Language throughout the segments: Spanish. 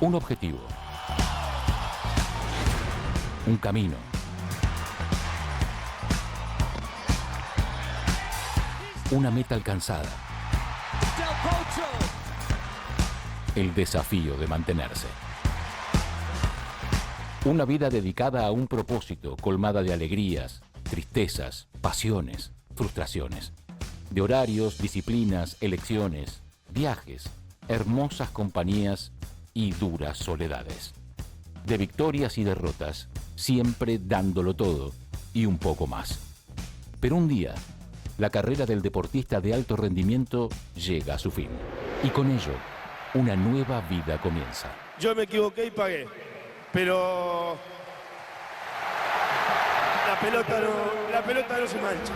Un objetivo. Un camino. Una meta alcanzada. El desafío de mantenerse. Una vida dedicada a un propósito, colmada de alegrías, tristezas, pasiones, frustraciones. De horarios, disciplinas, elecciones, viajes, hermosas compañías y duras soledades. De victorias y derrotas, siempre dándolo todo y un poco más. Pero un día, la carrera del deportista de alto rendimiento llega a su fin. Y con ello, una nueva vida comienza. Yo me equivoqué y pagué, pero la pelota no se mancha.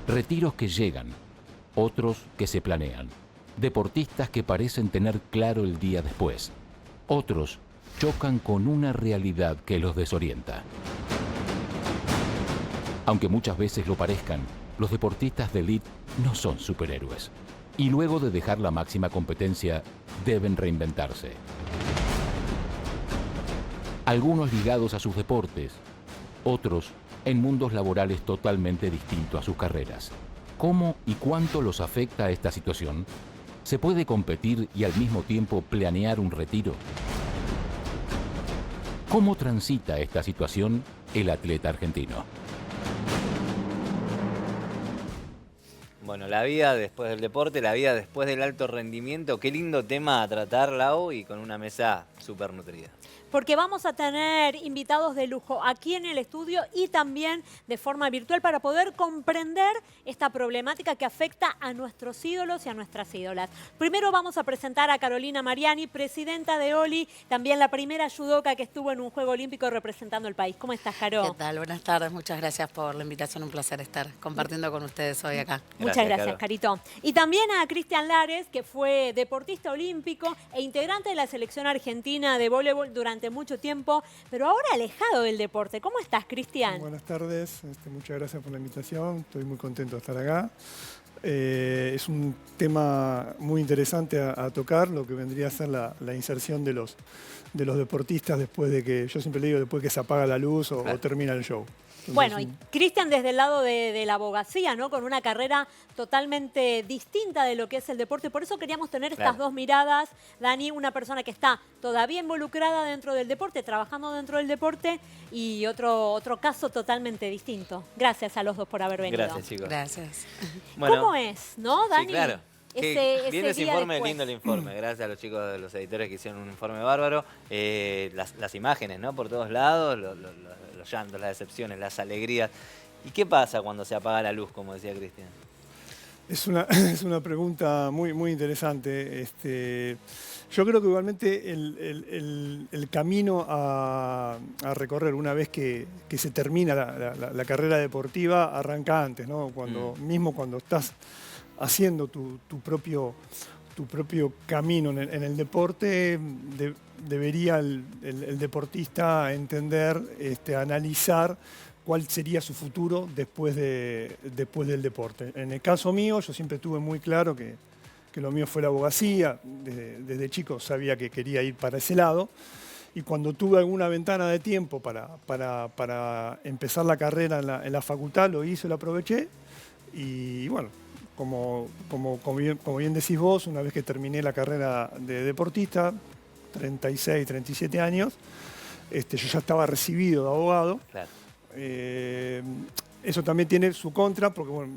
Retiros que llegan, otros que se planean. Deportistas que parecen tener claro el día después. Otros chocan con una realidad que los desorienta. Aunque muchas veces lo parezcan, los deportistas de élite no son superhéroes. Y luego de dejar la máxima competencia, deben reinventarse. Algunos ligados a sus deportes, otros en mundos laborales totalmente distintos a sus carreras. ¿Cómo y cuánto los afecta esta situación? ¿Se puede competir y al mismo tiempo planear un retiro? ¿Cómo transita esta situación el atleta argentino? Bueno, la vida después del deporte, la vida después del alto rendimiento. Qué lindo tema a tratar, Lau, y con una mesa súper nutrida. Porque vamos a tener invitados de lujo aquí en el estudio y también de forma virtual para poder comprender esta problemática que afecta a nuestros ídolos y a nuestras ídolas. Primero vamos a presentar a Carolina Mariani, presidenta de OLI, también la primera judoka que estuvo en un Juego Olímpico representando al país. ¿Cómo estás, Caro? ¿Qué tal? Buenas tardes, muchas gracias por la invitación, un placer estar compartiendo con ustedes hoy acá. Muchas gracias, Caro. Carito. Y también a Cristian Lares, que fue deportista olímpico e integrante de la selección argentina de voleibol durante mucho tiempo, pero ahora alejado del deporte. ¿Cómo estás, Cristian? Buenas tardes, muchas gracias por la invitación, estoy muy contento de estar acá. Es un tema muy interesante a tocar, lo que vendría a ser la inserción de los deportistas después de que, yo siempre le digo, después que se apaga la luz o termina el show. Entonces, Bueno, y Cristian desde el lado de la abogacía, ¿no? Con una carrera totalmente distinta de lo que es el deporte. Por eso queríamos tener estas dos miradas. Dani, una persona que está todavía involucrada dentro del deporte, trabajando dentro del deporte, y otro caso totalmente distinto. Gracias a los dos por haber venido. Gracias, chicos. Gracias. Bueno, ¿Cómo es, no, Dani? sí, claro. Viene ese día informe, después. lindo el informe. Gracias a los chicos de los editores que hicieron un informe bárbaro. Las imágenes, ¿no? Por todos lados, los llantos, las decepciones, las alegrías. ¿Y qué pasa cuando se apaga la luz, como decía Cristian? es una pregunta muy interesante. Yo creo que igualmente el camino a recorrer una vez que se termina la carrera deportiva arranca antes, ¿no? Mismo cuando estás haciendo tu propio camino en el deporte, debería el deportista entender, analizar cuál sería su futuro después del deporte. En el caso mío, yo siempre tuve muy claro que lo mío fue la abogacía. Desde chico sabía que quería ir para ese lado. Y cuando tuve alguna ventana de tiempo para empezar la carrera en la facultad, lo hice, lo aproveché. Y bueno, como bien decís vos, una vez que terminé la carrera de deportista, 36, 37 años, yo ya estaba recibido de abogado. Claro. Eso también tiene su contra, porque bueno,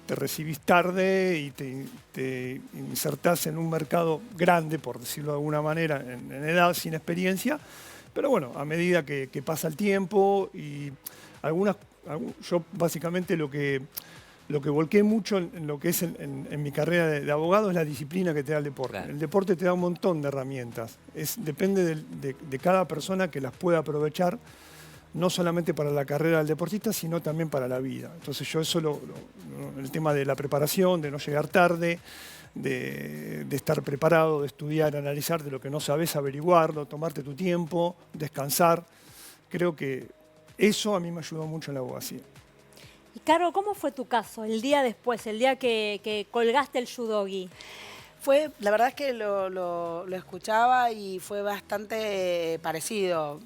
te recibís tarde y te insertás en un mercado grande, por decirlo de alguna manera, en edad, sin experiencia. Pero bueno, a medida que pasa el tiempo y yo básicamente lo que volqué mucho en lo que es en mi carrera de abogado es la disciplina que te da el deporte. Claro. El deporte te da un montón de herramientas. Depende de cada persona que las pueda aprovechar, no solamente para la carrera del deportista, sino también para la vida. Entonces yo eso, el tema de la preparación, de no llegar tarde, de estar preparado, de estudiar, analizar, de lo que no sabes, averiguarlo, tomarte tu tiempo, descansar. Creo que eso a mí me ayudó mucho en la abogacía. Y Caro, ¿cómo fue tu caso el día después, el día que colgaste el judogi? La verdad es que lo escuchaba y fue bastante parecido.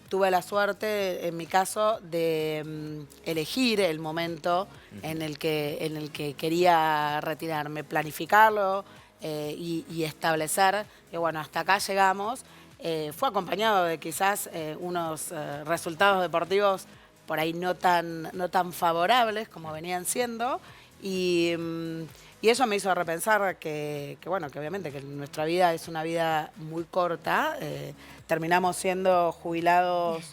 Tuve la suerte, en mi caso, de elegir el momento en el que quería retirarme, planificarlo y establecer que, bueno, hasta acá llegamos. Fue acompañado de quizás unos resultados deportivos por ahí no tan favorables como venían siendo. Y eso me hizo repensar que obviamente que nuestra vida es una vida muy corta. Terminamos siendo jubilados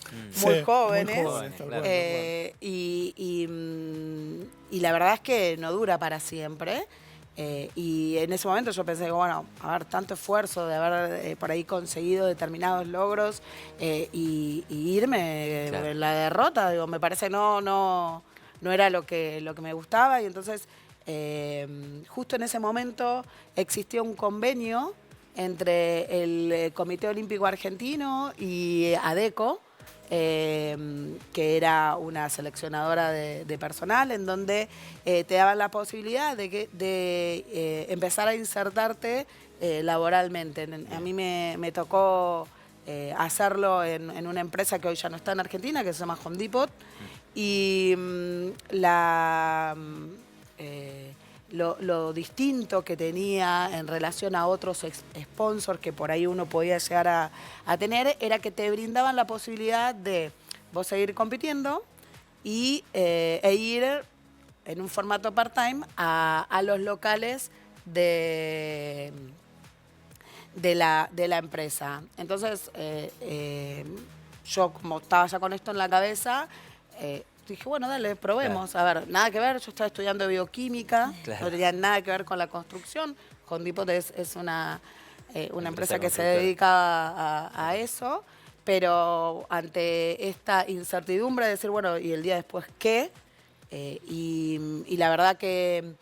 muy jóvenes. Claro. Y la verdad es que no dura para siempre. Y en ese momento yo pensé, bueno, a ver, tanto esfuerzo de haber por ahí conseguido determinados logros y irme en la derrota, digo, me parece no era lo que me gustaba. Y entonces justo en ese momento existió un convenio entre el Comité Olímpico Argentino y ADECO, que era una seleccionadora de personal, en donde te daban la posibilidad de empezar a insertarte laboralmente. A mí me tocó hacerlo en una empresa que hoy ya no está en Argentina, que se llama Home Depot, y lo distinto que tenía en relación a otros sponsors que por ahí uno podía llegar a tener era que te brindaban la posibilidad de vos seguir compitiendo e ir en un formato part-time a los locales de la empresa. Entonces, yo como estaba ya con esto en la cabeza, dije, bueno, dale, probemos. Claro. A ver, nada que ver, yo estaba estudiando bioquímica, no tenía nada que ver con la construcción. Home Depot es una empresa que se dedica a eso, pero ante esta incertidumbre de decir, bueno, ¿y el día después qué? Y la verdad que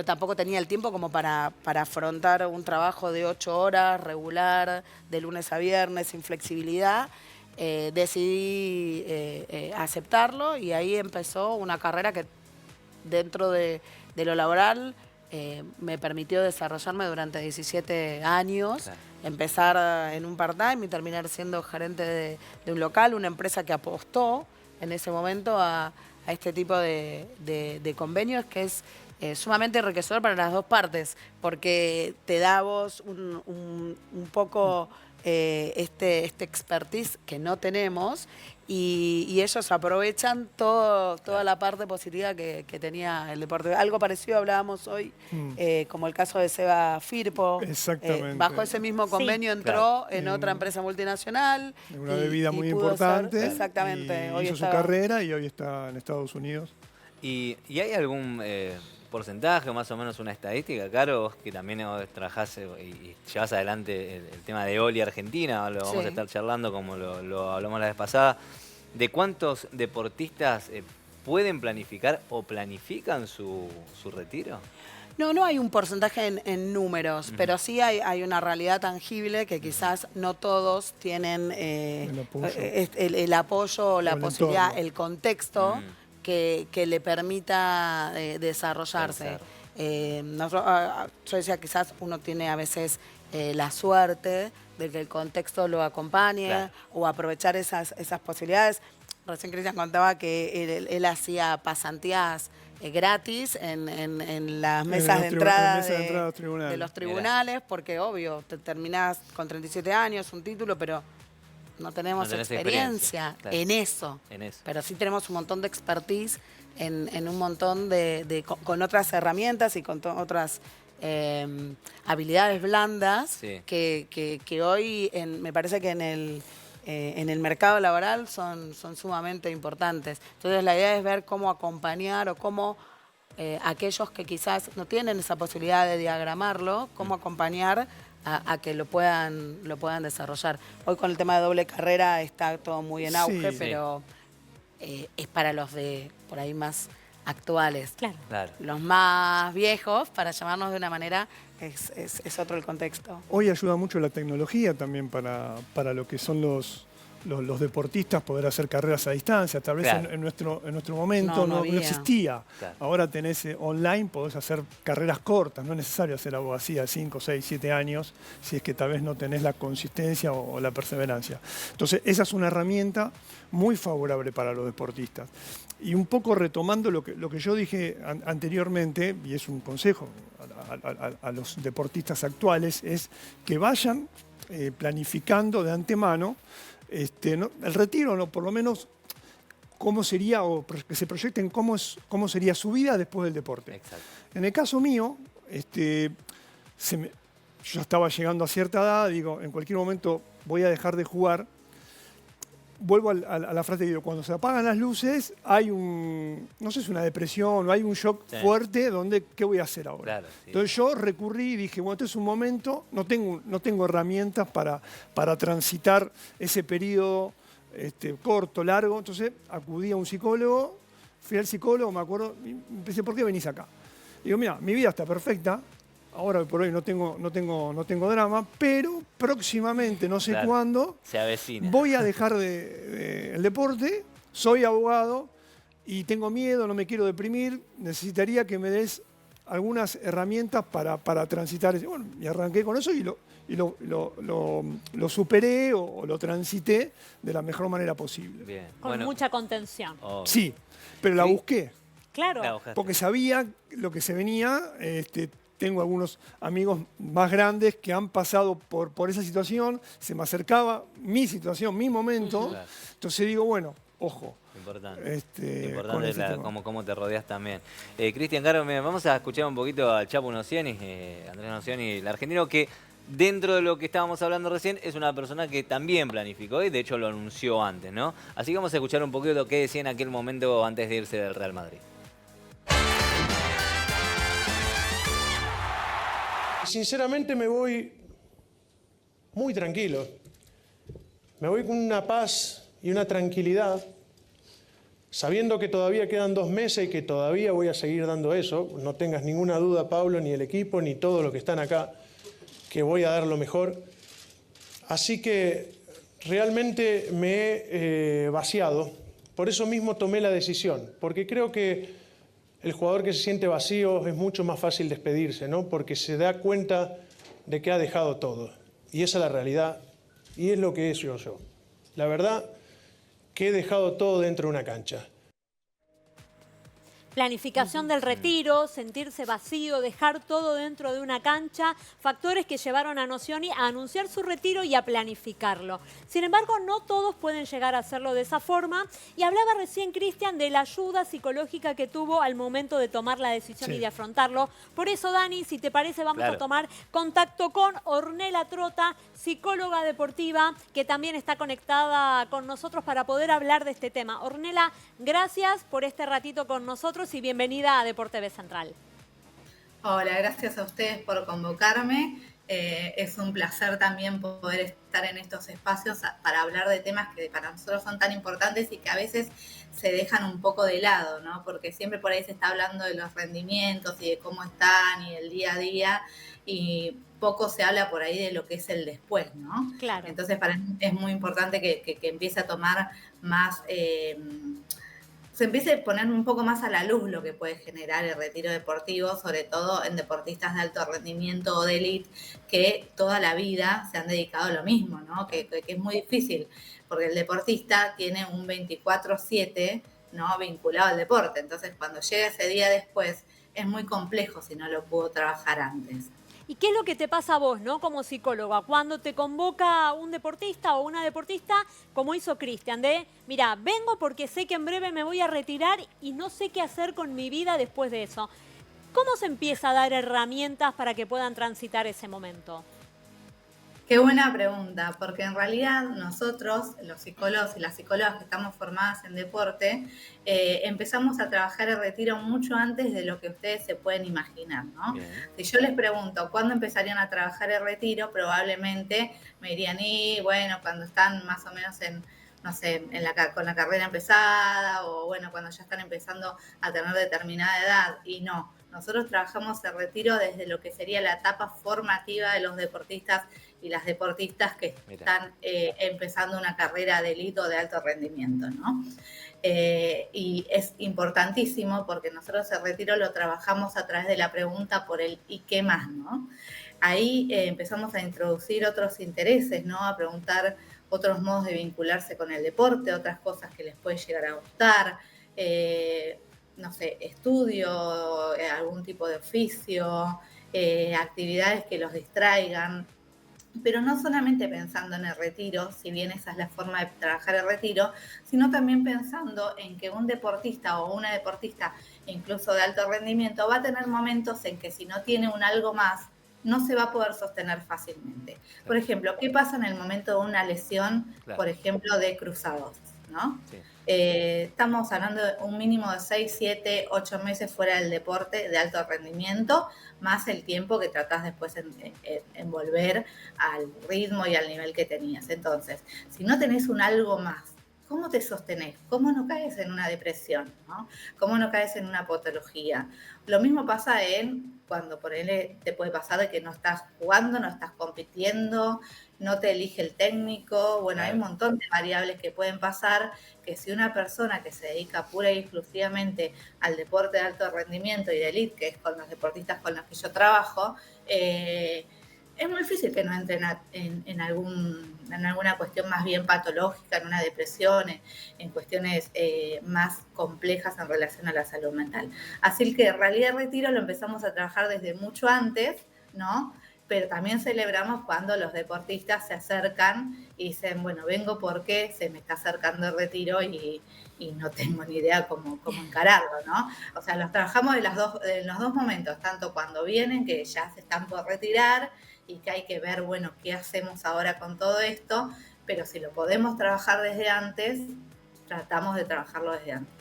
tampoco tenía el tiempo como para afrontar un trabajo de 8 horas, regular, de lunes a viernes, sin flexibilidad. Decidí aceptarlo y ahí empezó una carrera que dentro de lo laboral me permitió desarrollarme durante 17 años, claro. Empezar en un part-time y terminar siendo gerente de un local, una empresa que apostó en ese momento a este tipo de convenios que es sumamente enriquecedor para las dos partes, porque te da a vos un poco este expertise que no tenemos y ellos aprovechan toda la parte positiva que tenía el deporte. Algo parecido hablábamos hoy, como el caso de Seba Firpo. Exactamente. Bajo ese mismo convenio entró en otra empresa multinacional. Una bebida muy importante. Exactamente. Hoy hizo su carrera y hoy está en Estados Unidos. ¿Y hay algún porcentaje o más o menos una estadística, Caro, vos que también trabajás y llevas adelante el tema de Oli Argentina, lo vamos a estar charlando como lo hablamos la vez pasada, de cuántos deportistas pueden planificar o planifican su retiro? No hay un porcentaje en números, pero sí hay una realidad tangible que quizás no todos tienen el apoyo o la posibilidad, entorno, el contexto que le permita desarrollarse. Yo decía, quizás uno tiene a veces la suerte de que el contexto lo acompañe, claro, o aprovechar esas posibilidades. Recién Cristian contaba que él hacía pasantías gratis en las mesas de entrada de los tribunales, porque obvio, te terminás con 37 años, un título, pero no tenemos experiencia claro, en eso. Pero sí tenemos un montón de expertise en un montón con otras herramientas y con otras habilidades blandas, sí, que hoy me parece que en el mercado laboral son sumamente importantes. Entonces la idea es ver cómo acompañar o cómo aquellos que quizás no tienen esa posibilidad de diagramarlo, cómo acompañar a que lo puedan desarrollar. Hoy con el tema de doble carrera está todo muy en auge, sí, pero es para los de por ahí más actuales. Claro. Los más viejos, para llamarnos de una manera, es otro el contexto. Hoy ayuda mucho la tecnología también para lo que son los los deportistas poder hacer carreras a distancia. Tal vez Claro. en nuestro momento No no había. existía. Claro. Ahora tenés online, podés hacer carreras cortas, no es necesario hacer abogacía de 5, 6, 7 años, si es que tal vez no tenés la consistencia o la perseverancia. Entonces, esa es una herramienta muy favorable para los deportistas. Y un poco retomando lo que yo dije anteriormente, y es un consejo a los deportistas actuales, es que vayan planificando de antemano el retiro, ¿no? Por lo menos cómo sería, o que se proyecten cómo sería su vida después del deporte. Exacto. En el caso mío, yo estaba llegando a cierta edad, digo, en cualquier momento voy a dejar de jugar. Vuelvo a la frase que digo, cuando se apagan las luces hay no sé si una depresión o hay un shock fuerte donde, ¿qué voy a hacer ahora? Claro, sí. Entonces yo recurrí y dije, bueno, este es un momento, no tengo herramientas para transitar ese periodo corto, largo, entonces acudí a un psicólogo, fui al psicólogo, me acuerdo, y empecé, ¿por qué venís acá? Digo, mira, mi vida está perfecta, ahora por hoy no tengo drama, pero próximamente, no sé Claro. cuándo, Se avecina. voy a dejar el deporte, soy abogado y tengo miedo, no me quiero deprimir, necesitaría que me des algunas herramientas para transitar. Bueno, y arranqué con eso y lo superé o lo transité de la mejor manera posible. Bien. Con Bueno, mucha contención. obvio. Sí, pero la Sí. busqué, Claro. La buscaste. porque sabía lo que se venía. Tengo algunos amigos más grandes que han pasado por esa situación, se me acercaba mi situación, mi momento, Claro. entonces digo, bueno, ojo. Importante. con Importante ese tema. cómo te rodeas también. Cristian Caro, mira, vamos a escuchar un poquito al Chapu Nocioni, Andrés Nocioni, el argentino, que dentro de lo que estábamos hablando recién es una persona que también planificó y de hecho lo anunció antes, ¿no? Así que vamos a escuchar un poquito lo que decía en aquel momento antes de irse del Real Madrid. Sinceramente me voy muy tranquilo. Me voy con una paz y una tranquilidad, sabiendo que todavía quedan 2 meses y que todavía voy a seguir dando eso. No tengas ninguna duda, Pablo, ni el equipo, ni todos los que están acá, que voy a dar lo mejor. Así que realmente me he vaciado. Por eso mismo tomé la decisión, porque creo que el jugador que se siente vacío es mucho más fácil despedirse, ¿no? Porque se da cuenta de que ha dejado todo. Y esa es la realidad, y es lo que he hecho yo. La verdad que he dejado todo dentro de una cancha. Planificación del retiro, sentirse vacío, dejar todo dentro de una cancha, factores que llevaron a Nocioni a anunciar su retiro y a planificarlo. Sin embargo, no todos pueden llegar a hacerlo de esa forma y hablaba recién Cristian de la ayuda psicológica que tuvo al momento de tomar la decisión y de afrontarlo. Por eso, Dani, si te parece, vamos a tomar contacto con Ornella Trota, psicóloga deportiva, que también está conectada con nosotros para poder hablar de este tema. Ornella, gracias por este ratito con nosotros y bienvenida a Deporte B Central. Hola, gracias a ustedes por convocarme. Es un placer también poder estar en estos espacios para hablar de temas que para nosotros son tan importantes y que a veces se dejan un poco de lado, ¿no? Porque siempre por ahí se está hablando de los rendimientos y de cómo están y el día a día y poco se habla por ahí de lo que es el después, ¿no? Claro. Entonces para mí es muy importante que empiece a tomar más... se empiece a poner un poco más a la luz lo que puede generar el retiro deportivo, sobre todo en deportistas de alto rendimiento o de élite, que toda la vida se han dedicado a lo mismo, ¿no? Que es muy difícil, porque el deportista tiene un 24/7, ¿no? Vinculado al deporte. Entonces, cuando llega ese día después, es muy complejo si no lo pudo trabajar antes. ¿Y qué es lo que te pasa a vos, ¿no? Como psicóloga, cuando te convoca un deportista o una deportista, como hizo Cristian, de, mira, vengo porque sé que en breve me voy a retirar y no sé qué hacer con mi vida después de eso? ¿Cómo se empieza a dar herramientas para que puedan transitar ese momento? Qué buena pregunta, porque en realidad nosotros, los psicólogos y las psicólogas que estamos formadas en deporte, empezamos a trabajar el retiro mucho antes de lo que ustedes se pueden imaginar, ¿no? Bien. Si yo les pregunto cuándo empezarían a trabajar el retiro, probablemente me dirían, y bueno, cuando están más o menos en, no sé, con la carrera empezada, o bueno, cuando ya están empezando a tener determinada edad, y no. Nosotros trabajamos el retiro desde lo que sería la etapa formativa de los deportistas y las deportistas que están empezando una carrera de élite o de alto rendimiento, ¿no? Y es importantísimo porque nosotros el retiro lo trabajamos a través de la pregunta por el ¿y qué más?, ¿no? Ahí empezamos a introducir otros intereses, ¿no? A preguntar otros modos de vincularse con el deporte, otras cosas que les puede llegar a gustar, no sé, estudio, algún tipo de oficio, actividades que los distraigan, pero no solamente pensando en el retiro, si bien esa es la forma de trabajar el retiro, sino también pensando en que un deportista o una deportista, incluso de alto rendimiento, va a tener momentos en que si no tiene un algo más, no se va a poder sostener fácilmente. Por ejemplo, ¿qué pasa en el momento de una lesión, por ejemplo, de cruzados, ¿no? Sí. Estamos hablando de un mínimo de 6, 7, 8 meses fuera del deporte de alto rendimiento, más el tiempo que tratás después en volver al ritmo y al nivel que tenías. Entonces, si no tenés un algo más, ¿cómo te sostenés? ¿Cómo no caes en una depresión? ¿No? ¿Cómo no caes en una patología? Lo mismo pasa cuando por él te puede pasar de que no estás jugando, no estás compitiendo, no te elige el técnico. Bueno, hay un montón de variables que pueden pasar, que si una persona que se dedica pura y exclusivamente al deporte de alto rendimiento y de élite, que es con los deportistas con los que yo trabajo, es muy difícil que no entren en alguna cuestión más bien patológica, en una depresión, en cuestiones más complejas en relación a la salud mental. Así que en realidad el retiro lo empezamos a trabajar desde mucho antes, ¿no? Pero también celebramos cuando los deportistas se acercan y dicen, bueno, vengo porque se me está acercando el retiro y no tengo ni idea cómo encararlo, ¿no? O sea, los trabajamos en los dos momentos, tanto cuando vienen, que ya se están por retirar y que hay que ver, bueno, qué hacemos ahora con todo esto, pero si lo podemos trabajar desde antes, tratamos de trabajarlo desde antes.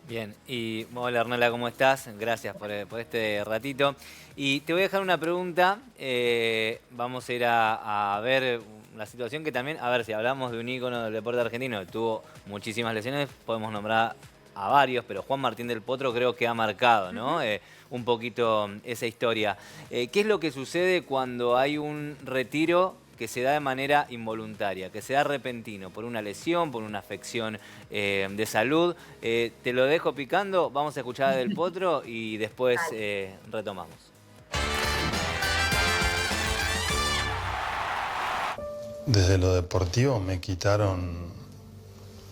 Bien, y hola Ornella, ¿cómo estás? Gracias por este ratito. Y te voy a dejar una pregunta, vamos a ir a ver la situación que también, a ver, si hablamos de un ícono del deporte argentino que tuvo muchísimas lesiones, podemos nombrar a varios, pero Juan Martín del Potro creo que ha marcado, ¿no? Un poquito esa historia. ¿Qué es lo que sucede cuando hay un retiro que se da de manera involuntaria, que se da repentino, por una lesión, por una afección de salud? Te lo dejo picando, vamos a escuchar a Del Potro y después retomamos. Desde lo deportivo me quitaron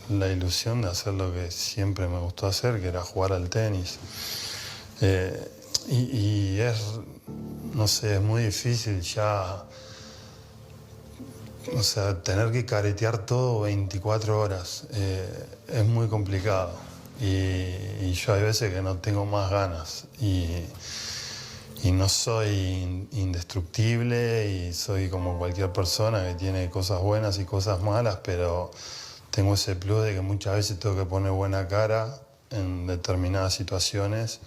la ilusión de hacer lo que siempre me gustó hacer, que era jugar al tenis. Y es, no sé, es muy difícil ya, o sea, tener que caretear todo 24 horas. Es muy complicado. Y yo hay veces que no tengo más ganas. Y no soy indestructible y soy como cualquier persona que tiene cosas buenas y cosas malas, pero tengo ese plus de que muchas veces tengo que poner buena cara en determinadas situaciones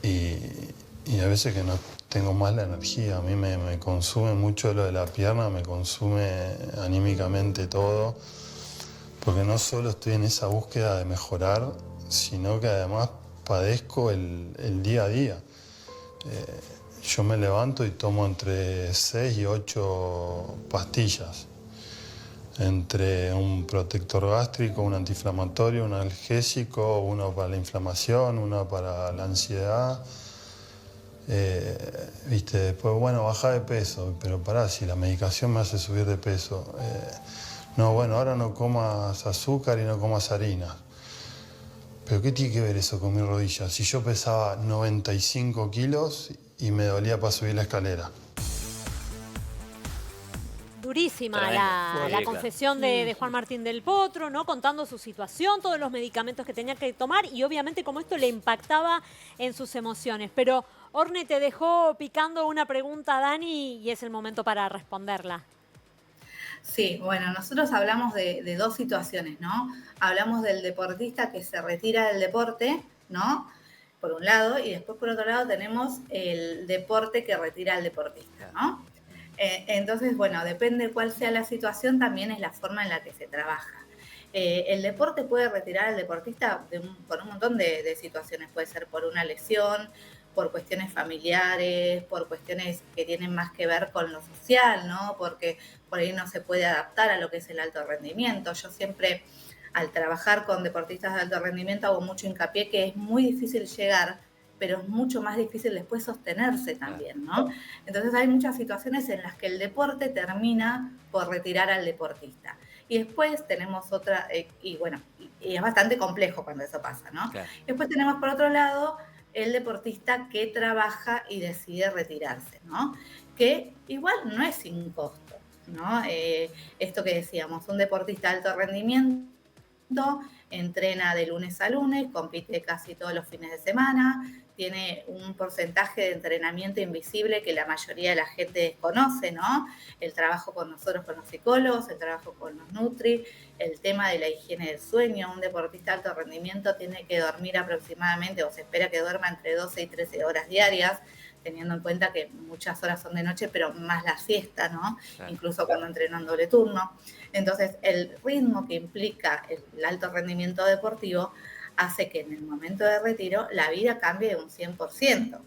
y a veces que no tengo más la energía. A mí me consume mucho lo de la pierna, me consume anímicamente todo, porque no solo estoy en esa búsqueda de mejorar, sino que además padezco el día a día. Yo me levanto y tomo entre 6 y 8 pastillas, entre un protector gástrico, un antiinflamatorio, un analgésico, uno para la inflamación, uno para la ansiedad. Viste, después, bueno, baja de peso, pero pará, si la medicación me hace subir de peso. No, bueno, ahora no comas azúcar y no comas harina. ¿Pero qué tiene que ver eso con mi rodilla? Si yo pesaba 95 kilos y me dolía para subir la escalera. Durísima la confesión de Juan Martín del Potro, ¿no? Contando su situación, todos los medicamentos que tenía que tomar y obviamente cómo esto le impactaba en sus emociones. Pero Orne te dejó picando una pregunta, Dani, y es el momento para responderla. Sí, bueno, nosotros hablamos de dos situaciones, ¿no? Hablamos del deportista que se retira del deporte, ¿no? Por un lado, y después por otro lado tenemos el deporte que retira al deportista, ¿no? Entonces, bueno, depende de cuál sea la situación, también es la forma en la que se trabaja. El deporte puede retirar al deportista por un montón de situaciones. Puede ser por una lesión, por cuestiones familiares, por cuestiones que tienen más que ver con lo social, ¿no? Porque por ahí no se puede adaptar a lo que es el alto rendimiento. Yo siempre, al trabajar con deportistas de alto rendimiento, hago mucho hincapié que es muy difícil llegar, pero es mucho más difícil después sostenerse también, ¿no? Entonces hay muchas situaciones en las que el deporte termina por retirar al deportista. Y después tenemos otra, y es bastante complejo cuando eso pasa, ¿no? Claro. Después tenemos por otro lado el deportista que trabaja y decide retirarse, ¿no? Que igual no es sin costo, ¿no? Esto que decíamos, un deportista de alto rendimiento entrena de lunes a lunes, compite casi todos los fines de semana, tiene un porcentaje de entrenamiento invisible que la mayoría de la gente desconoce, ¿no? El trabajo con nosotros, con los psicólogos, el trabajo con los nutri, el tema de la higiene del sueño. Un deportista de alto rendimiento tiene que dormir aproximadamente, o se espera que duerma entre 12 y 13 horas diarias, teniendo en cuenta que muchas horas son de noche, pero más la siesta, ¿no? Claro. Incluso cuando entrenan doble turno. Entonces, el ritmo que implica el alto rendimiento deportivo hace que en el momento de retiro la vida cambie de un 100%.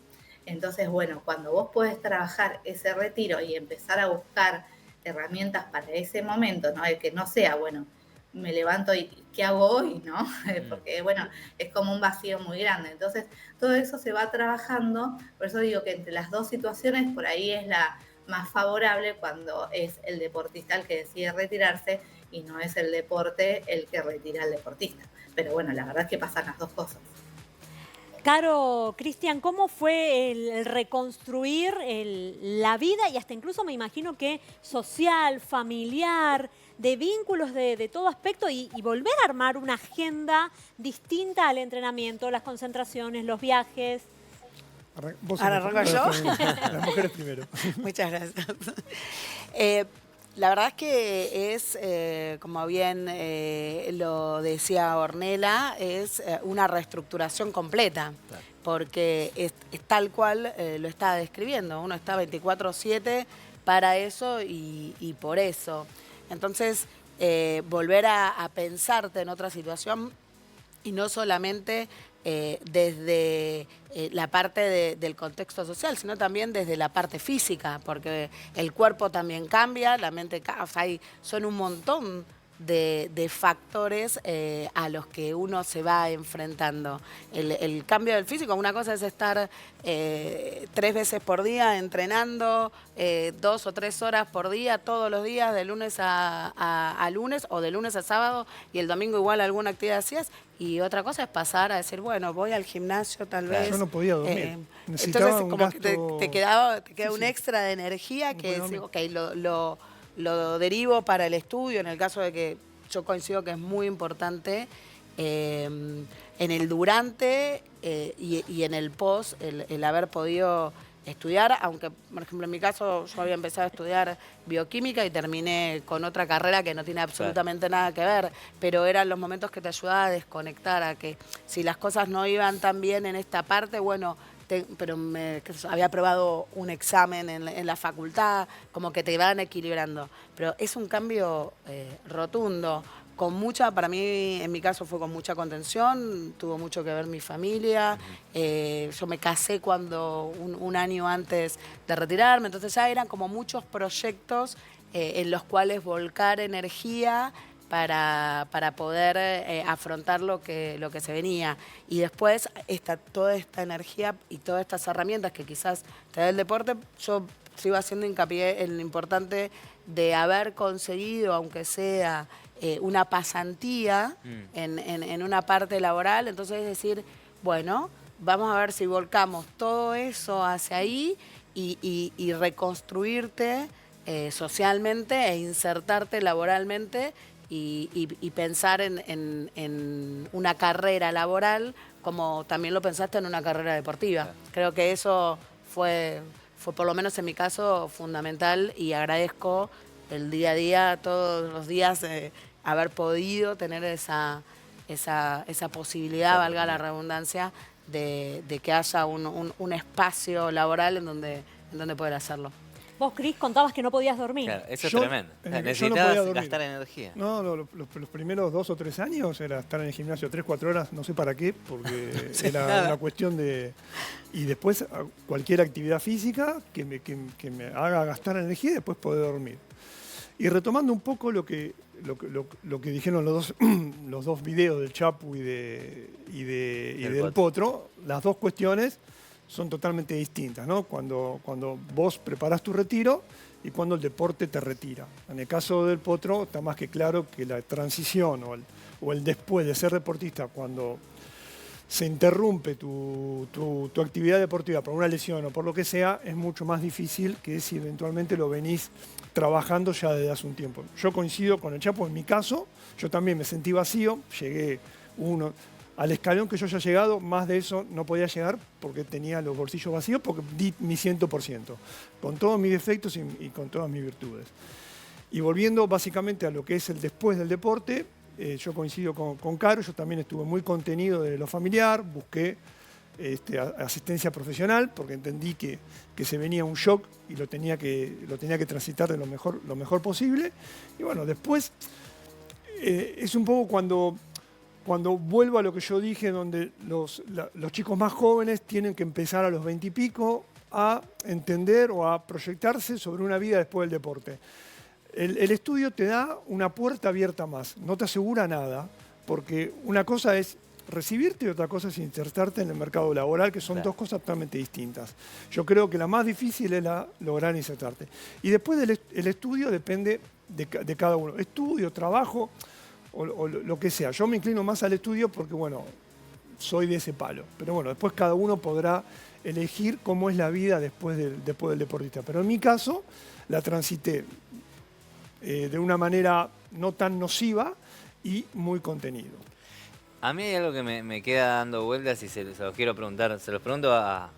Entonces, bueno, cuando vos podés trabajar ese retiro y empezar a buscar herramientas para ese momento, ¿no? De que no sea, bueno, me levanto y ¿qué hago hoy? ¿No? Porque, bueno, es como un vacío muy grande. Entonces, todo eso se va trabajando. Por eso digo que entre las dos situaciones, por ahí es la más favorable cuando es el deportista el que decide retirarse y no es el deporte el que retira al deportista. Pero bueno, la verdad es que pasan las dos cosas. Caro, Cristian, ¿cómo fue el reconstruir la vida y hasta incluso me imagino que social, familiar, de vínculos de todo aspecto y volver a armar una agenda distinta al entrenamiento, las concentraciones, los viajes? ¿Ahora arranco yo? Las mujeres primero. Muchas gracias. La verdad es que es, como bien lo decía Ornella, es una reestructuración completa, claro. Porque es tal cual lo está describiendo. Uno está 24/7 para eso y por eso. Entonces, volver a pensarte en otra situación y no solamente desde la parte del contexto social, sino también desde la parte física, porque el cuerpo también cambia, la mente cambia, o sea, son un montón de factores a los que uno se va enfrentando. El cambio del físico, una cosa es estar 3 veces por día entrenando, 2 o 3 horas por día, todos los días, de lunes a lunes o de lunes a sábado, y el domingo igual alguna actividad hacías. Y otra cosa es pasar a decir, bueno, voy al gimnasio tal vez. Yo no podía dormir. Entonces, como que te queda un extra de energía que decís, ok, lo derivo para el estudio, en el caso de que yo coincido que es muy importante en el durante y en el post, el haber podido estudiar, aunque, por ejemplo, en mi caso yo había empezado a estudiar bioquímica y terminé con otra carrera que no tiene absolutamente nada que ver, pero eran los momentos que te ayudaba a desconectar, a que si las cosas no iban tan bien en esta parte, bueno, pero había aprobado un examen en la facultad, como que te van equilibrando. Pero es un cambio rotundo, con mucha, para mí, en mi caso fue con mucha contención, tuvo mucho que ver mi familia. Yo me casé cuando un año antes de retirarme, entonces ya eran como muchos proyectos en los cuales volcar energía para poder afrontar lo que se venía. Y después toda esta energía y todas estas herramientas que quizás te da el deporte, yo sigo haciendo hincapié en lo importante de haber conseguido, aunque sea una pasantía en una parte laboral. Entonces es decir, bueno, vamos a ver si volcamos todo eso hacia ahí y reconstruirte socialmente e insertarte laboralmente y pensar en una carrera laboral como también lo pensaste en una carrera deportiva. Claro. Creo que eso fue por lo menos en mi caso fundamental y agradezco el día a día, todos los días, haber podido tener esa posibilidad, valga la redundancia, de que haya un espacio laboral en donde poder hacerlo. Vos, Cris, contabas que no podías dormir. Claro, eso es tremendo. Necesitabas gastar energía. No, los primeros 2 o 3 años era estar en el gimnasio 3 o 4 horas, no sé para qué, porque era una cuestión de Y después cualquier actividad física que me haga gastar energía y después poder dormir. Y retomando un poco lo que dijeron los dos videos del Chapu y del Potro, las dos cuestiones son totalmente distintas, ¿no? Cuando vos preparás tu retiro y cuando el deporte te retira. En el caso del Potro está más que claro que la transición o el después de ser deportista, cuando se interrumpe tu actividad deportiva por una lesión o por lo que sea, es mucho más difícil que si eventualmente lo venís trabajando ya desde hace un tiempo. Yo coincido con el Chapo, en mi caso, yo también me sentí vacío, llegué al escalón que yo ya he llegado, más de eso no podía llegar porque tenía los bolsillos vacíos, porque di mi 100%, con todos mis defectos y con todas mis virtudes. Y volviendo básicamente a lo que es el después del deporte, yo coincido con Caro, yo también estuve muy contenido de lo familiar, busqué asistencia profesional porque entendí que se venía un shock y lo tenía que transitar de lo mejor posible. Y bueno, después es un poco cuando vuelvo a lo que yo dije, donde los chicos más jóvenes tienen que empezar a los 20 y pico a entender o a proyectarse sobre una vida después del deporte. El estudio te da una puerta abierta más, no te asegura nada, porque una cosa es recibirte y otra cosa es insertarte en el mercado laboral, que son dos cosas totalmente distintas. Yo creo que la más difícil es lograr insertarte. Y después el estudio depende de cada uno. Estudio, trabajo o lo que sea. Yo me inclino más al estudio porque, bueno, soy de ese palo. Pero bueno, después cada uno podrá elegir cómo es la vida después del deportista. Pero en mi caso, la transité de una manera no tan nociva y muy contenido. A mí hay algo que me queda dando vueltas y se los quiero preguntar, se los pregunto a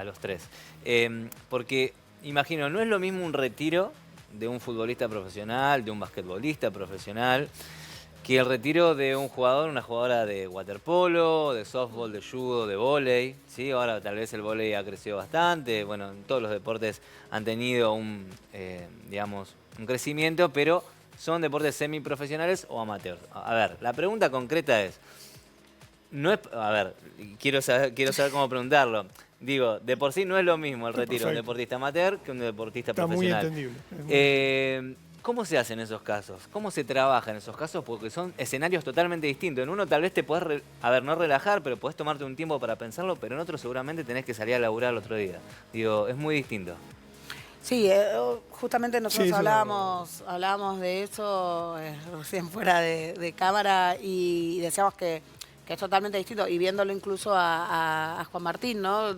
los tres. Porque imagino, no es lo mismo un retiro de un futbolista profesional, de un basquetbolista profesional, que el retiro de un jugador, una jugadora de waterpolo, de softball, de judo, de vóley, ¿sí? Ahora tal vez el vóley ha crecido bastante, bueno, en todos los deportes han tenido un crecimiento, pero son deportes semiprofesionales o amateurs. A ver, la pregunta concreta es, quiero saber cómo preguntarlo. Digo, de por sí no es lo mismo el retiro de un deportista amateur que un deportista profesional. Está muy entendible. ¿Cómo se hace en esos casos? ¿Cómo se trabaja en esos casos? Porque son escenarios totalmente distintos. En uno tal vez te podés, no relajar, pero podés tomarte un tiempo para pensarlo, pero en otro seguramente tenés que salir a laburar el otro día. Digo, es muy distinto. Sí, justamente nosotros hablábamos de eso recién fuera de cámara y decíamos que es totalmente distinto, y viéndolo incluso a Juan Martín, ¿no?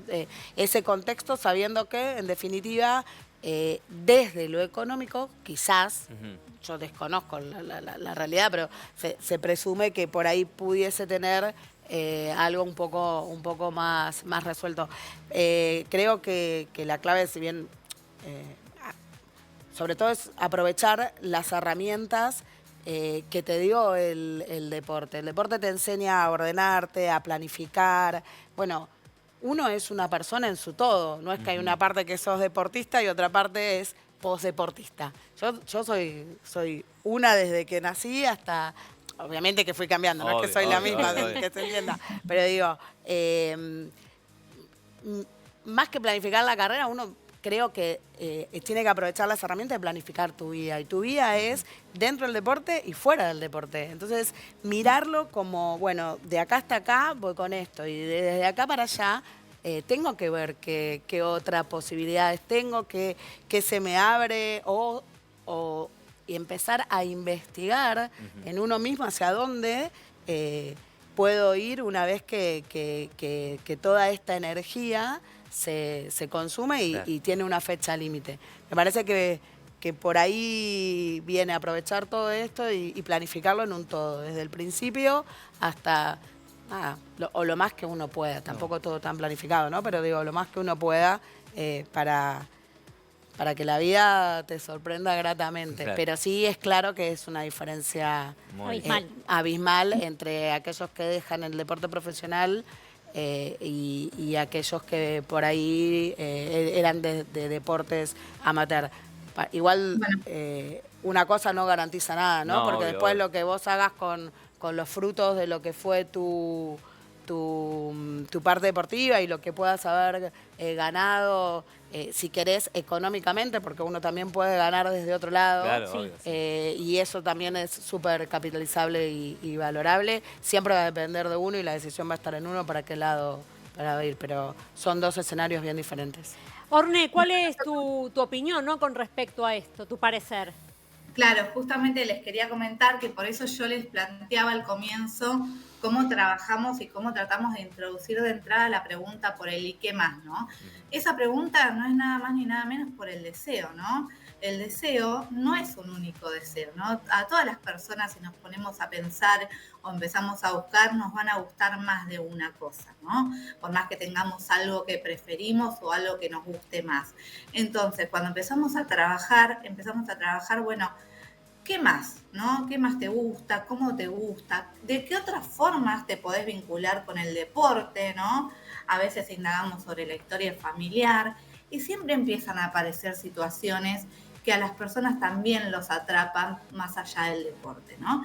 Ese contexto, sabiendo que, en definitiva, desde lo económico, quizás, yo desconozco la realidad, pero se presume que por ahí pudiese tener algo un poco más resuelto. Creo que la clave, si bien, sobre todo, es aprovechar las herramientas que te dio el deporte. El deporte te enseña a ordenarte, a planificar. Bueno, uno es una persona en su todo. No es que hay una parte que sos deportista y otra parte es posdeportista. Yo soy una desde que nací hasta... Obviamente que fui cambiando, no es que soy la misma, que se entienda. Pero digo, más que planificar la carrera, uno... creo que tiene que aprovechar las herramientas de planificar tu vida. Y tu vida es dentro del deporte y fuera del deporte. Entonces, mirarlo como, bueno, de acá hasta acá voy con esto. Y desde acá para allá tengo que ver qué otras posibilidades tengo, qué se me abre y empezar a investigar en uno mismo hacia dónde puedo ir una vez que toda esta energía se consume y tiene una fecha límite. Me parece que por ahí viene a aprovechar todo esto y planificarlo en un todo, desde el principio hasta lo más que uno pueda. Tampoco todo tan planificado, ¿no? Pero digo, lo más que uno pueda para que la vida te sorprenda gratamente. Claro. Pero sí es claro que es una diferencia abismal entre aquellos que dejan el deporte profesional y aquellos que por ahí eran de deportes amateur. Igual una cosa no garantiza nada, ¿no? Porque después lo que vos hagas con los frutos de lo que fue tu tu parte deportiva y lo que puedas haber ganado, si querés, económicamente, porque uno también puede ganar desde otro lado. Claro, obvio, sí. Y eso también es súper capitalizable y valorable. Siempre va a depender de uno y la decisión va a estar en uno para qué lado para ir, pero son dos escenarios bien diferentes. Orne, ¿cuál es tu opinión, ¿no?, con respecto a esto, tu parecer? Claro, justamente les quería comentar que por eso yo les planteaba al comienzo cómo trabajamos y cómo tratamos de introducir de entrada la pregunta por el ¿y qué más?, ¿no? Esa pregunta no es nada más ni nada menos por el deseo, ¿no? El deseo no es un único deseo, ¿no? A todas las personas, si nos ponemos a pensar o empezamos a buscar, nos van a gustar más de una cosa, ¿no? Por más que tengamos algo que preferimos o algo que nos guste más. Entonces, cuando empezamos a trabajar, bueno, ¿qué más? ¿No? ¿Qué más te gusta? ¿Cómo te gusta? ¿De qué otras formas te podés vincular con el deporte? ¿No? A veces indagamos sobre la historia familiar y siempre empiezan a aparecer situaciones que a las personas también los atrapan más allá del deporte, ¿no?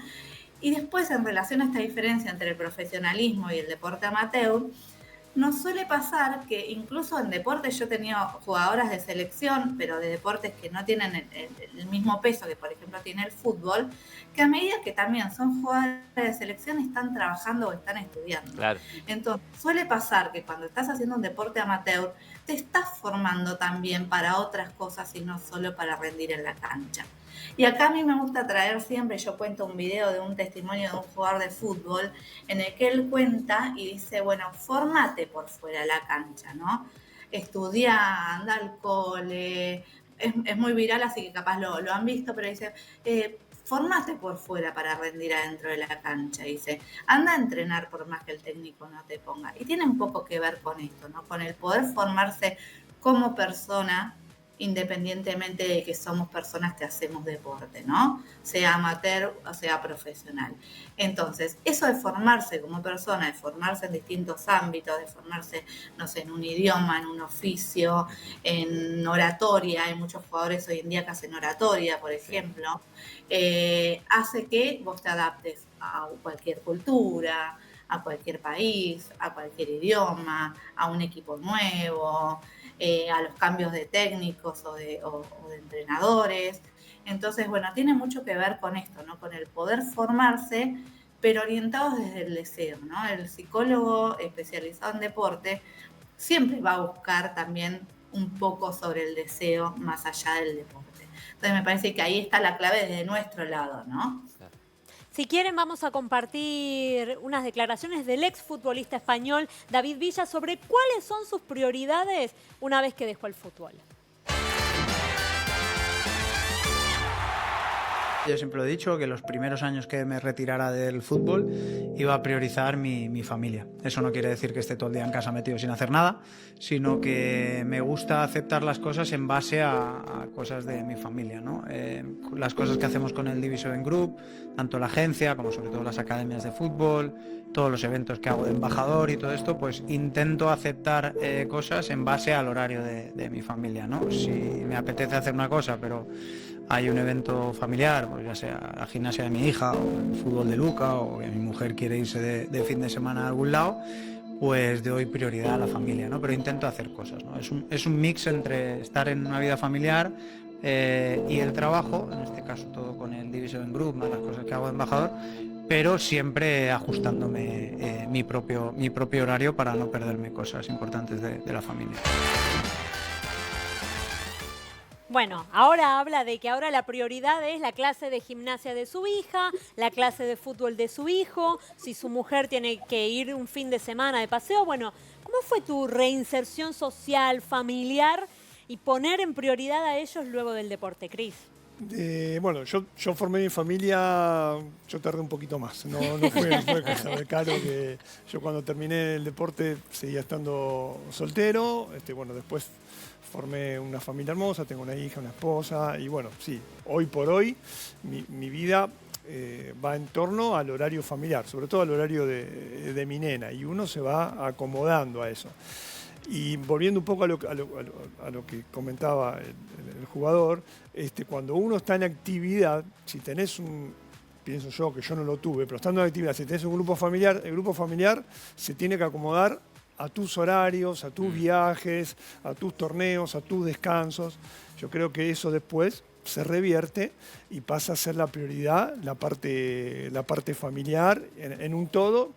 Y después, en relación a esta diferencia entre el profesionalismo y el deporte amateur, nos suele pasar que incluso en deportes, yo he tenido jugadoras de selección, pero de deportes que no tienen el mismo peso que por ejemplo tiene el fútbol, que a medida que también son jugadoras de selección están trabajando o están estudiando. Claro. Entonces suele pasar que cuando estás haciendo un deporte amateur, te estás formando también para otras cosas y no solo para rendir en la cancha. Y acá a mí me gusta traer siempre, yo cuento un video de un testimonio de un jugador de fútbol en el que él cuenta y dice, bueno, formate por fuera de la cancha, ¿no? Estudia, anda al cole, es muy viral, así que capaz lo han visto, pero dice, formate por fuera para rendir adentro de la cancha, dice, anda a entrenar por más que el técnico no te ponga. Y tiene un poco que ver con esto, ¿no? Con el poder formarse como persona, independientemente de que somos personas que hacemos deporte, ¿no? Sea amateur o sea profesional. Entonces, eso de formarse como persona, de formarse en distintos ámbitos, de formarse, no sé, en un idioma, en un oficio, en oratoria, hay muchos jugadores hoy en día que hacen oratoria, por ejemplo, hace que vos te adaptes a cualquier cultura, a cualquier país, a cualquier idioma, a un equipo nuevo, a los cambios de técnicos o de entrenadores. Entonces, bueno, tiene mucho que ver con esto, ¿no? Con el poder formarse, pero orientados desde el deseo, ¿no? El psicólogo especializado en deporte siempre va a buscar también un poco sobre el deseo más allá del deporte. Entonces, me parece que ahí está la clave desde nuestro lado, ¿no? Si quieren, vamos a compartir unas declaraciones del exfutbolista español David Villa sobre cuáles son sus prioridades una vez que dejó el fútbol. Yo siempre lo he dicho, que los primeros años que me retirara del fútbol iba a priorizar mi familia. Eso no quiere decir que esté todo el día en casa metido sin hacer nada, sino que me gusta aceptar las cosas en base a cosas de mi familia, ¿no? Las cosas que hacemos con el Division Group, tanto la agencia como sobre todo las academias de fútbol, todos los eventos que hago de embajador y todo esto, pues intento aceptar cosas en base al horario de mi familia, ¿no? Si me apetece hacer una cosa, pero hay un evento familiar, pues ya sea la gimnasia de mi hija o el fútbol de Luca o que mi mujer quiere irse de fin de semana a algún lado, pues doy prioridad a la familia, ¿no? Pero intento hacer cosas, ¿no? Es un mix entre estar en una vida familiar y el trabajo, en este caso todo con el Division Group, más las cosas que hago de embajador, pero siempre ajustándome mi propio horario para no perderme cosas importantes de la familia. Bueno, ahora habla de que ahora la prioridad es la clase de gimnasia de su hija, la clase de fútbol de su hijo, si su mujer tiene que ir un fin de semana de paseo. Bueno, ¿cómo fue tu reinserción social, familiar y poner en prioridad a ellos luego del deporte, Cris? Bueno, yo formé mi familia, yo tardé un poquito más, no fue cosa de caro, que yo cuando terminé el deporte seguía estando soltero, bueno, después formé una familia hermosa, tengo una hija, una esposa y bueno, sí, hoy por hoy mi vida va en torno al horario familiar, sobre todo al horario de mi nena y uno se va acomodando a eso. Y volviendo un poco a lo que comentaba el jugador, cuando uno está en actividad, si tenés pienso yo, que yo no lo tuve, pero estando en actividad, si tenés un grupo familiar, el grupo familiar se tiene que acomodar a tus horarios, a tus viajes, a tus torneos, a tus descansos. Yo creo que eso después se revierte y pasa a ser la prioridad, la parte familiar en un todo,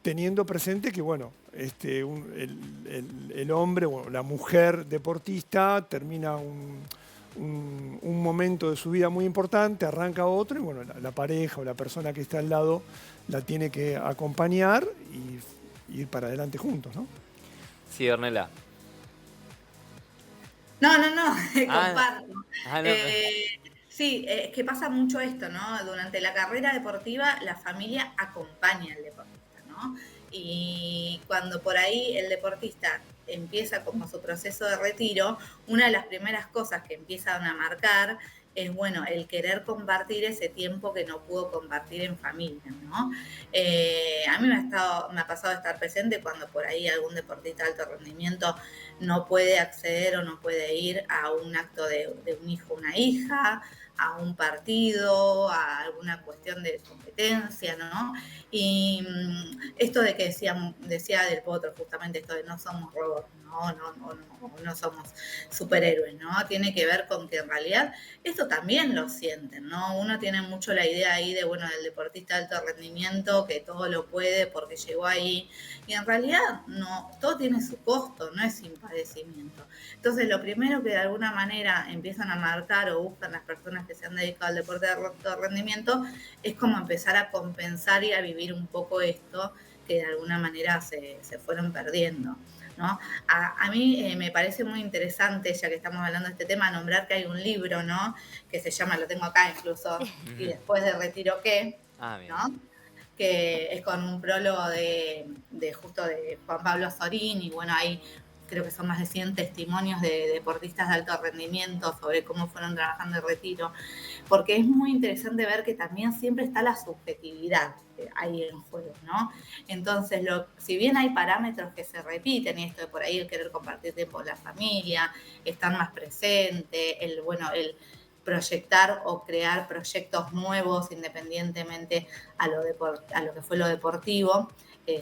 teniendo presente que, bueno, el hombre o la mujer deportista termina un momento de su vida muy importante, arranca otro y, bueno, la pareja o la persona que está al lado la tiene que acompañar y ir para adelante juntos, ¿no? Sí, Ornella. No, comparto. No. Sí, es que pasa mucho esto, ¿no? Durante la carrera deportiva la familia acompaña al deportista, ¿no? Y cuando por ahí el deportista empieza como su proceso de retiro, una de las primeras cosas que empiezan a marcar es, bueno, el querer compartir ese tiempo que no pudo compartir en familia, ¿no? A mí me ha pasado estar presente cuando por ahí algún deportista de alto rendimiento no puede acceder o no puede ir a un acto de un hijo o una hija, a un partido, a alguna cuestión de competencia, ¿no? Y esto de que decía Del Potro, justamente esto de no somos robots, no somos superhéroes, ¿no? Tiene que ver con que en realidad esto también lo sienten, ¿no? Uno tiene mucho la idea ahí de, bueno, del deportista de alto rendimiento, que todo lo puede porque llegó ahí, y en realidad no, todo tiene su costo, no es sin padecimiento. Entonces, lo primero que de alguna manera empiezan a marcar o buscan las personas que se han dedicado al deporte de alto rendimiento es como empezar a compensar y a vivir un poco esto que de alguna manera se fueron perdiendo, ¿no? A mí me parece muy interesante, ya que estamos hablando de este tema, nombrar que hay un libro, ¿no? Que se llama, lo tengo acá incluso, y después de retiro qué, ¿no? Que es con un prólogo de Juan Pablo Sorín, y bueno, hay creo que son más de 100 testimonios de deportistas de alto rendimiento sobre cómo fueron trabajando el retiro, porque es muy interesante ver que también siempre está la subjetividad ahí en juego, ¿no? Entonces, si bien hay parámetros que se repiten, y esto de por ahí el querer compartir tiempo con la familia, estar más presente, el proyectar o crear proyectos nuevos independientemente a lo que fue lo deportivo,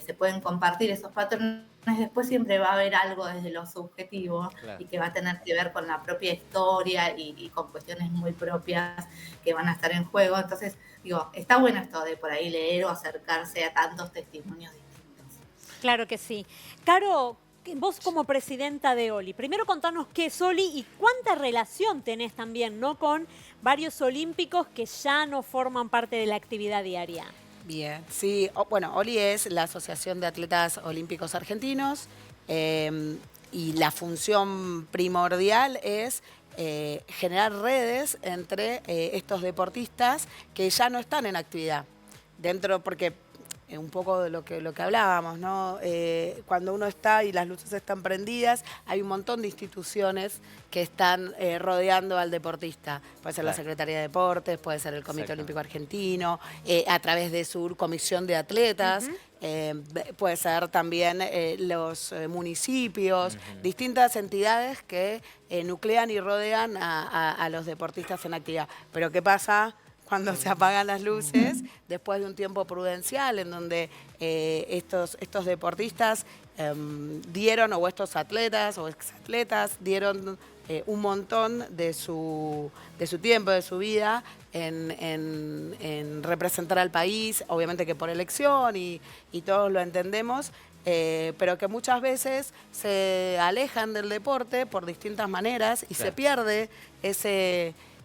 se pueden compartir esos patrones, después siempre va a haber algo desde lo subjetivo, claro, y que va a tener que ver con la propia historia y con cuestiones muy propias que van a estar en juego. Entonces, digo, está bueno esto de por ahí leer o acercarse a tantos testimonios distintos. Claro que sí. Caro, vos como presidenta de Oli, primero contanos qué es Oli y cuánta relación tenés también, ¿no?, con varios olímpicos que ya no forman parte de la actividad diaria. Bien, sí, bueno, Oli es la Asociación de Atletas Olímpicos Argentinos y la función primordial es generar redes entre estos deportistas que ya no están en actividad. Porque un poco de lo que hablábamos, ¿no? Cuando uno está y las luces están prendidas, hay un montón de instituciones que están rodeando al deportista. Puede ser la Secretaría de Deportes, puede ser el Comité Olímpico Argentino, a través de su comisión de atletas, puede ser también los municipios, distintas entidades que nuclean y rodean a los deportistas en actividad. Pero ¿qué pasa cuando se apagan las luces, después de un tiempo prudencial en donde estos deportistas dieron, o estos atletas o exatletas dieron un montón de su tiempo, de su vida en representar al país, obviamente que por elección y todos lo entendemos, pero que muchas veces se alejan del deporte por distintas maneras y se pierde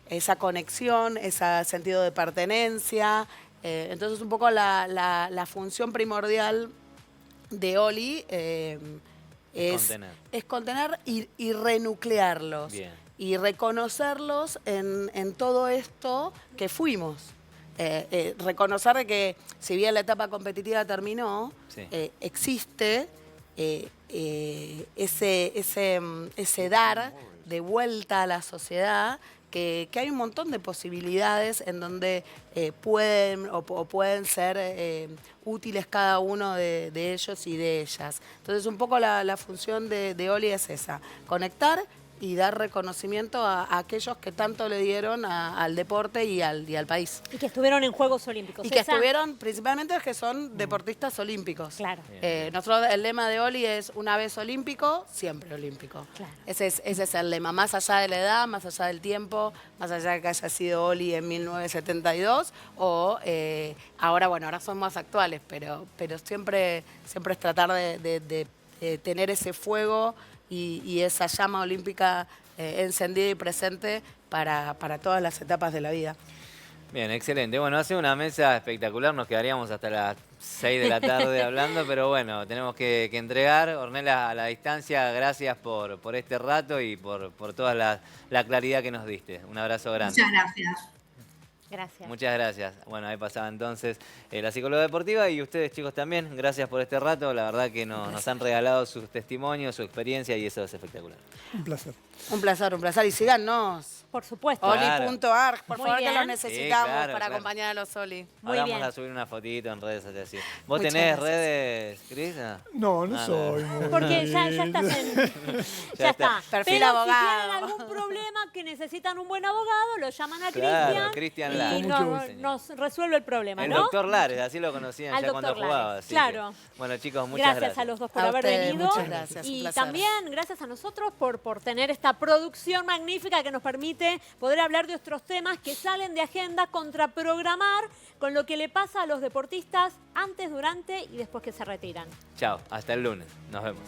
esa conexión, ese sentido de pertenencia. Entonces, un poco la función primordial de Oli es contener y renuclearlos. Bien. Y reconocerlos en todo esto que fuimos. Reconocer de que, si bien la etapa competitiva terminó, existe ese dar de vuelta a la sociedad, que hay un montón de posibilidades en donde pueden ser útiles cada uno de ellos y de ellas. Entonces, un poco la función de Oli es esa: conectar y dar reconocimiento a aquellos que tanto le dieron al deporte y al país. Y que estuvieron en Juegos Olímpicos. Y que estuvieron, principalmente los que son deportistas olímpicos. Claro. Nosotros, el lema de Oli es una vez olímpico, siempre olímpico. Claro. Ese es el lema, más allá de la edad, más allá del tiempo, más allá de que haya sido Oli en 1972 o ahora son más actuales, pero siempre es tratar de tener ese fuego y esa llama olímpica encendida y presente para todas las etapas de la vida. Bien, excelente. Bueno, hace una mesa espectacular, nos quedaríamos hasta las 6 de la tarde hablando, pero bueno, tenemos que entregar. Ornella, a la distancia, gracias por este rato y por toda la claridad que nos diste. Un abrazo grande. Muchas gracias. Gracias. Muchas gracias. Bueno, ahí pasaba entonces la psicóloga deportiva y ustedes, chicos, también. Gracias por este rato. La verdad que nos han regalado sus testimonios, su experiencia y eso es espectacular. Un placer. Un placer. Y síganos. Por supuesto. Oli.arg, por Muy favor, que bien. los necesitamos Sí, claro, para claro. acompañar a los Oli. Muy Ahora bien. vamos a subir una fotito en redes sociales. ¿Vos Muchas tenés gracias. redes, Cris? No, no Ah, soy muy... Porque ya estás en... ya está. Perfil Pero abogado. si tienen algún problema que necesitan un buen abogado, lo llaman a Claro, Cristian Cristian y Lares. nos resuelve el problema, El ¿no? doctor Lares, así lo conocían Al ya cuando doctor jugaba. Lares, así claro. que, bueno, chicos, muchas gracias. A los dos por A haber ustedes, venido. muchas gracias, un Y placer. también gracias a nosotros por tener esta producción magnífica que nos permite poder hablar de otros temas que salen de agenda, contraprogramar con lo que le pasa a los deportistas antes, durante y después que se retiran. Chao, hasta el lunes. Nos vemos.